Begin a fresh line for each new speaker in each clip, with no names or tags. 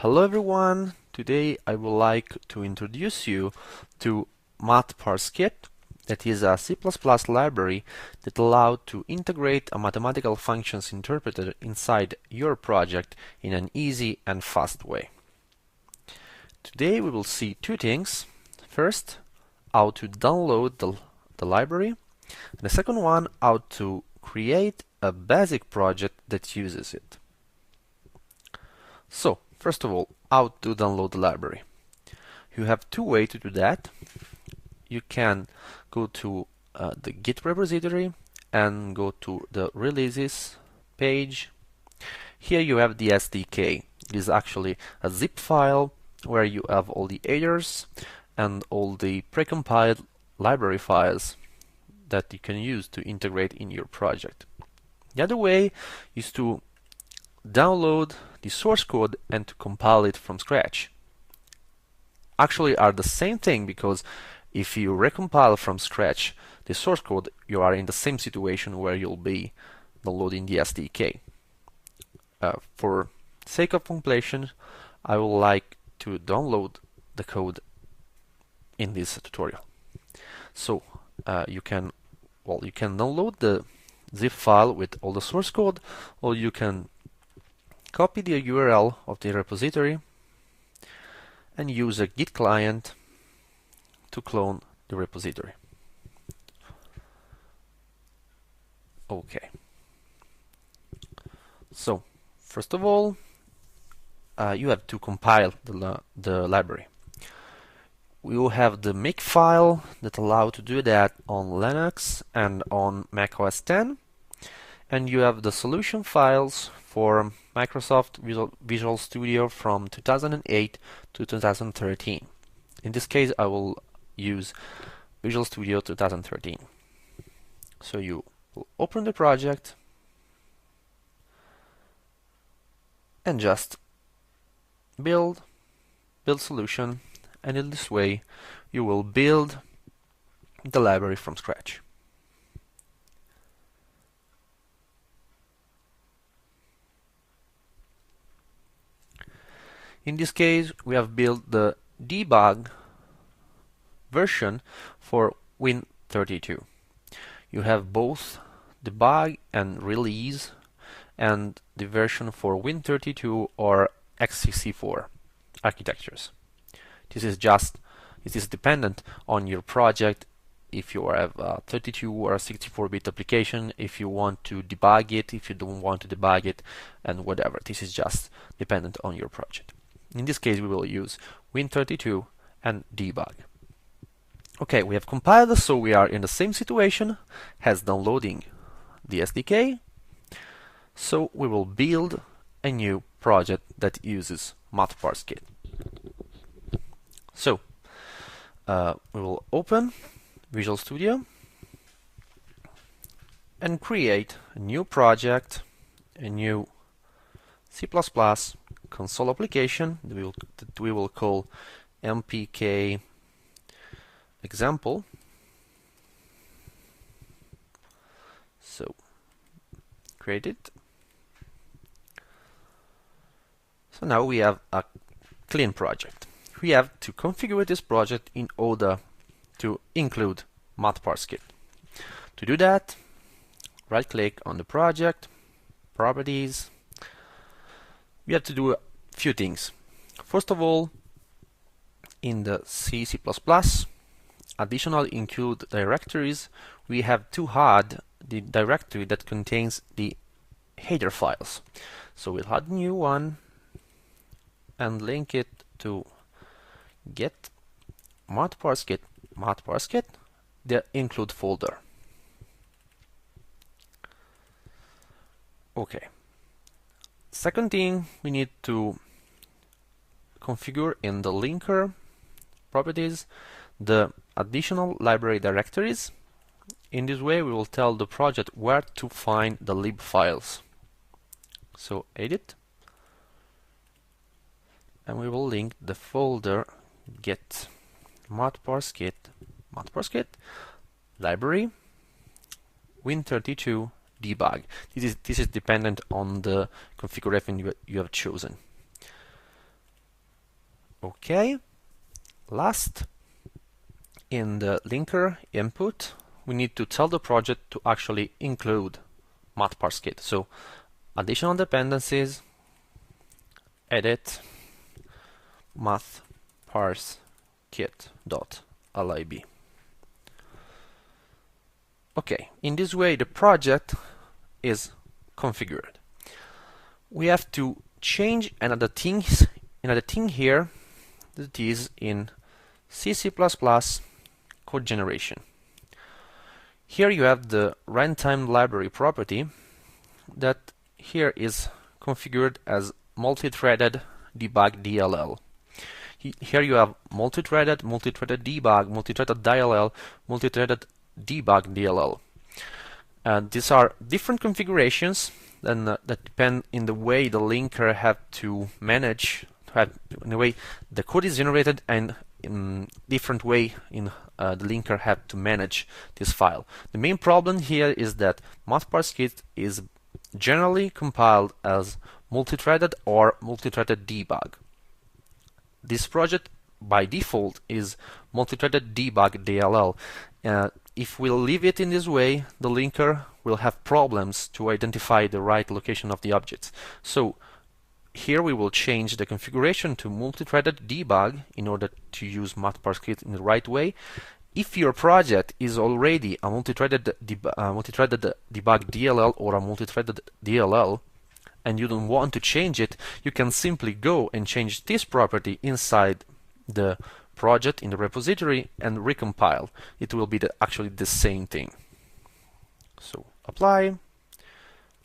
Hello everyone! Today I would like to introduce you to MathParseKit, that is a C++ library that allows to integrate a mathematical functions interpreter inside your project in an easy and fast way. Today we will see two things. First, how to download the library, and the second one, how to create a basic project that uses it. So, first of all, how to download the library. You have two ways to do that. You can go to the GitHub Repository and go to the releases page. Here you have the SDK. It is actually a zip file where you have all the headers and all the precompiled library files that you can use to integrate in your project. The other way is to download the source code and to compile it from scratch. Actually are the same thing, because if you recompile from scratch the source code, you are in the same situation where you'll be downloading the SDK. For sake of completion, I would like to download the code in this tutorial. So you can download the zip file with all the source code, or you can copy the URL of the repository and use a Git client to clone the repository. Okay. So, first of all, you have to compile the library. We will have the makefile that allows to do that on Linux and on Mac OS X, and you have the solution files for Microsoft Visual Studio from 2008 to 2013. In this case, I will use Visual Studio 2013. So you will open the project and just build solution, and in this way you will build the library from scratch. In this case, we have built the debug version for Win32. You have both debug and release, and the version for Win32 or x64 architectures. This is dependent on your project. If you have a 32 or a 64-bit application, if you want to debug it, if you don't want to debug it, and whatever. This is just dependent on your project. In this case, we will use Win32 and debug. Okay, we have compiled this, so we are in the same situation as downloading the SDK. So we will build a new project that uses MathParseKit. So we will open Visual Studio and create a new project, a new C++ console application that we will call MPK example. So create it. So now we have a clean project. We have to configure this project in order to include MathParseKit. To do that, right click on the project, properties. We have to do a few things. First of all, in the C++ additional include directories, we have to add the directory that contains the header files. So we'll add a new one and link it to get MathParseKit, the include folder. Okay. Second thing, we need to configure in the linker properties the additional library directories. In this way, we will tell the project where to find the lib files. So edit, and we will link the folder get MathParseKit library Win32 debug. This is dependent on the configuration you have chosen. Okay. Last, in the linker input, we need to tell the project to actually include MathParseKit. So additional dependencies, edit MathParseKit.lib. Okay, in this way the project is configured. We have to change another thing here, that is in C++ code generation. Here you have the runtime library property that here is configured as multi-threaded debug DLL. Here you have multi-threaded debug, multi-threaded DLL, multi-threaded debug DLL. These are different configurations that depend in the way the linker have to manage, in the way the code is generated, and in different way in the linker have to manage this file. The main problem here is that MathParseKit is generally compiled as multi-threaded or multi-threaded debug. This project by default is multi-threaded debug DLL. If we leave it in this way, the linker will have problems to identify the right location of the objects. So here we will change the configuration to multi-threaded debug in order to use MathParseKit in the right way. If your project is already a multi-threaded debug DLL or a multi-threaded DLL, and you don't want to change it, you can simply go and change this property inside the project in the repository and recompile. It will be actually the same thing. So apply.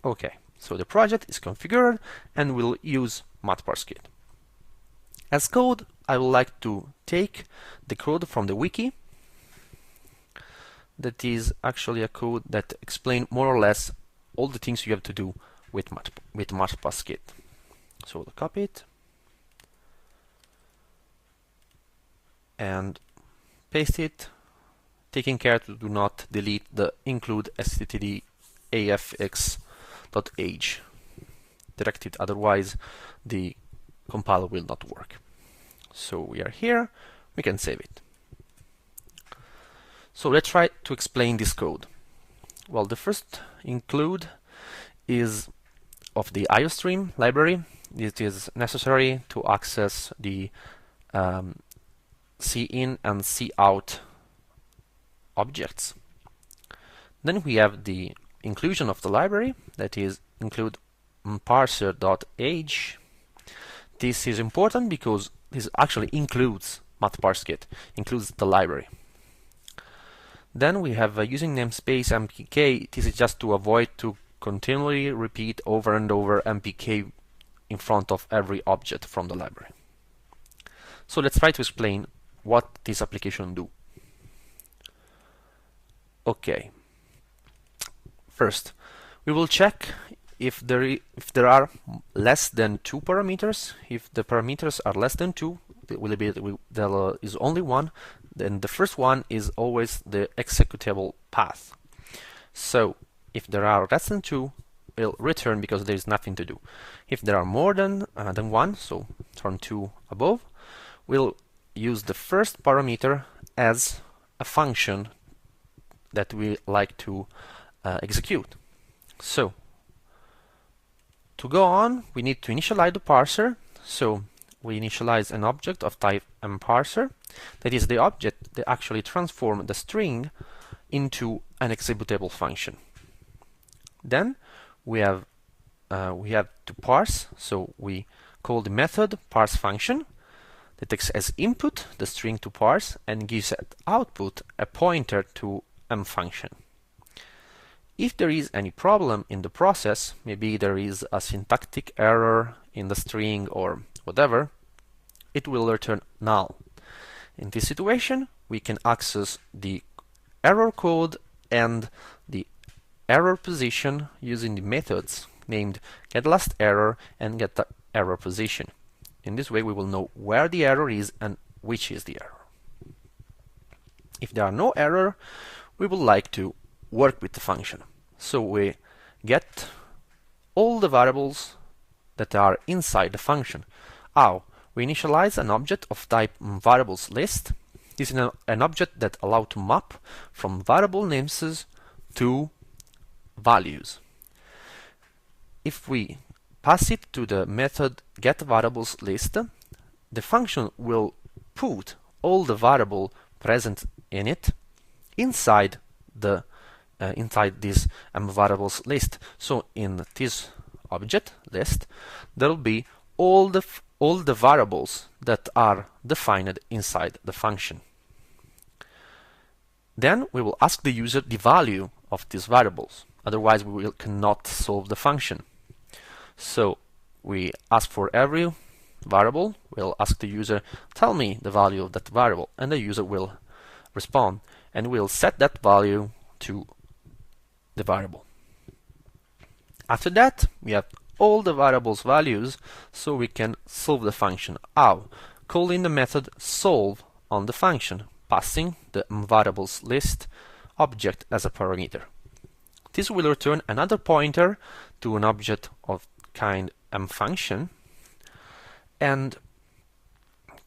Okay, so the project is configured and we'll use MathParseKit. As code, I would like to take the code from the wiki. That is actually a code that explains more or less all the things you have to do with MathParseKit. So we'll copy it and paste it, taking care to do not delete the include std.afx.age directive, otherwise the compiler will not work. So we are here, we can save it. So let's try to explain this code. Well, the first include is of the IOStream library. It is necessary to access the cin and cout objects. Then we have the inclusion of the library, that is include parser.age. This is important because this actually includes MathParseKit, includes the library. Then we have using namespace mpk. This is just to avoid to continually repeat over and over mpk in front of every object from the library. So let's try to explain what this application do. Okay. First, we will check if there are less than 2 parameters. If the parameters are less than 2, there is only one. Then the first one is always the executable path. So if there are less than 2, we'll return because there is nothing to do. If there are more than 1, so from 2 above, we'll use the first parameter as a function that we like to execute. So to go on, we need to initialize the parser. So we initialize an object of type mParser. That is the object that actually transforms the string into an executable function. Then we have to parse. So we call the method parse function that takes as input the string to parse and gives as output a pointer to m function. If there is any problem in the process, maybe there is a syntactic error in the string or whatever, it will return null. In this situation, we can access the error code and the error position using the methods named getLastError and getErrorPosition. In this way, we will know where the error is and which is the error. If there are no error, we would like to work with the function. So we get all the variables that are inside the function. How? we initialize an object of type variables list. This is an object that allows to map from variable names to values. If we pass it to the method getVariablesList, the function will put all the variable present in it inside the inside this variables list. So in this object list, there will be all the variables that are defined inside the function. Then we will ask the user the value of these variables. Otherwise, we cannot solve the function. So we ask for every variable. We'll ask the user, tell me the value of that variable, and the user will respond, and we'll set that value to the variable. After that, we have all the variables values, so we can solve the function. How? Calling the method solve on the function, passing the variables list object as a parameter. This will return another pointer to an object of kind mfunction, and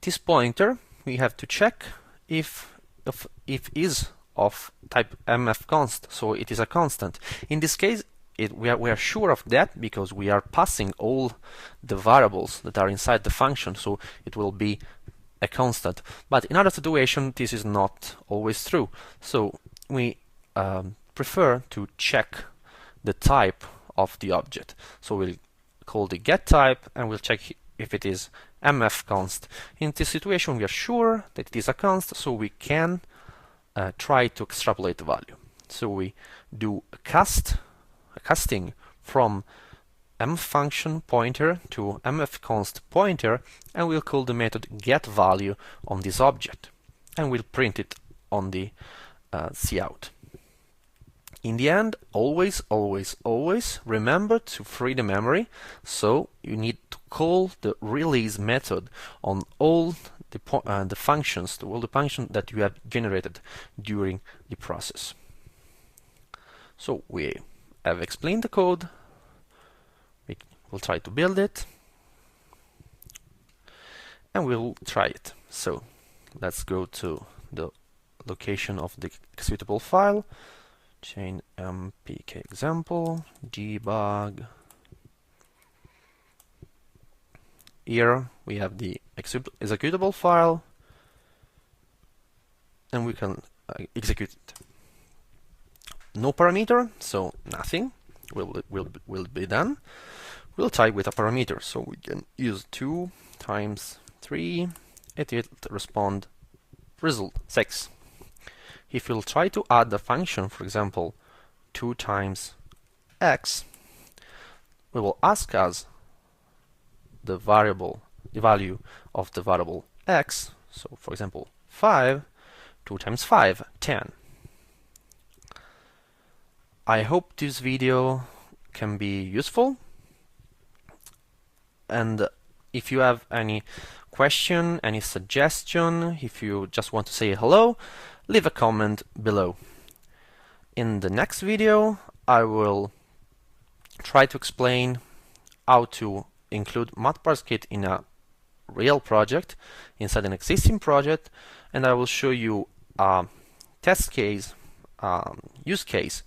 this pointer we have to check if is of type mfconst, so it is a constant. In this case, we are sure of that because we are passing all the variables that are inside the function, so it will be a constant. But in other situations, this is not always true. So we prefer to check the type of the object. So we'll call the getType and we'll check if it is mfconst. In this situation, we are sure that it is a const, so we can try to extrapolate the value. So we do a casting from mfunction pointer to mfconst pointer, and we'll call the method getValue on this object, and we'll print it on the cout. In the end, always remember to free the memory, so you need to call the release method on all the functions that you have generated during the process. So we have explained the code. We'll try to build it, and we'll try it. So let's go to the location of the executable file. Chain mpk example debug. Here we have the executable file, and we can execute it. No parameter, so nothing will be done. We'll type with a parameter, so we can use 2 times 3, and it will respond result 6. If we'll try to add the function, for example, 2 times x, we will ask us the value of the variable x. So, for example, 5, 2 times 5, 10. I hope this video can be useful, and if you have any question, any suggestion, if you just want to say hello, leave a comment below. In the next video, I will try to explain how to include MathParseKit in a real project, inside an existing project, and I will show you a test case, use case,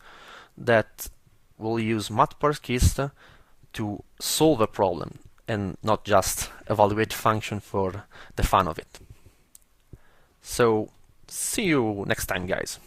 that will use MathParseKit to solve a problem and not just evaluate function for the fun of it. So see you next time, guys.